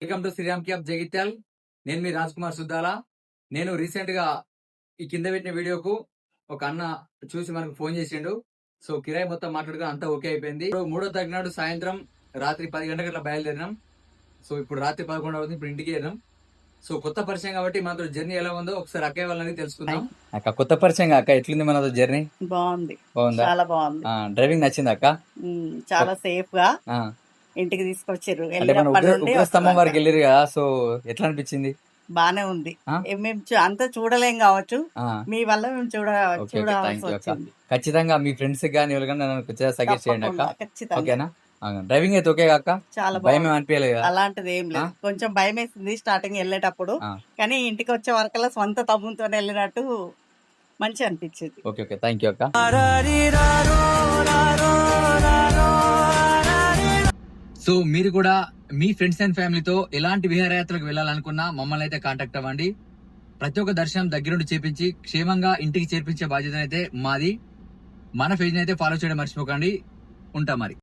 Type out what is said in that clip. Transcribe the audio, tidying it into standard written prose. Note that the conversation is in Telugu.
Welcome to Shriram cab Jagtial. నేను మీ రాజ్ కుమార్ సుద్దాల. నేను రీసెంట్ గా ఈ కింద పెట్టిన వీడియోకు ఒక అన్న చూసి మనకు ఫోన్ చేసిండు. సో కిరాయి మొత్తం మాట్లాడుకుని అంతా ఓకే అయిపోయింది. ఇప్పుడు 3వ తారీఖు నాడు సాయంత్రం రాత్రి 10 గంటలకు అట్లా బయలుదేరినాం. సో ఇప్పుడు రాత్రి 11 అవుతుంది. ఇప్పుడు ఇంటికి వెళ్ళాం. సో కొత్త పరిచయం కాబట్టి మనతో జర్నీ ఎలా ఉందో ఒకసారి అక్కయ్య వాళ్ళని తెలుసుకుందాం. అక్క కొత్త పరిచయం అక్క, ఎట్లుంది మనతో జర్నీ? బాగుంది, బాగుందా? చాలా బాగుంది. డ్రైవింగ్ నచ్చింది అక్క? చాలా సేఫ్ గా ఇంటికి తీసుకొచ్చారు. స్తంభం వరకు వెళ్ళారు కదా, సో ఎట్లా అనిపించింది? బానే ఉంది. మేము అంతా చూడలేం కావచ్చు, మీ వల్ల మేము చూడాల్సి వచ్చింది. ఖచ్చితంగా మీ ఫ్రెండ్స్ గానీ ఎవరికైనా సజెస్ట్ చేయండి అక్క. ఖచ్చితంగా. ఓకేనా? డ్రైవింగ్ అయితే ఓకే అక్క? చాలా భయం అనిపించలేదు? అలాంటిది ఏం లేదు. కొంచెం భయం వేసింది స్టార్టింగ్ వెళ్ళేటప్పుడు, కానీ ఇంటికి వచ్చే వరకల్లా సొంత తమ్ముతో వెళ్ళినట్టు మంచి అనిపించింది. ఓకే ఓకే, థ్యాంక్ యూ అక్క. సో మీరు కూడా మీ ఫ్రెండ్స్ అండ్ ఫ్యామిలీతో ఎలాంటి విహారయాత్రకు వెళ్ళాలనుకున్నా మమ్మల్ని అయితే కాంటాక్ట్ అవ్వండి. ప్రతి ఒక్క దర్శనం దగ్గరుండి చేపించి క్షేమంగా ఇంటికి చేర్పించే బాధ్యత అయితే మాది. మన పేజ్ అయితే ఫాలో చేయడం మర్చిపోకండి. ఉంటా మరి.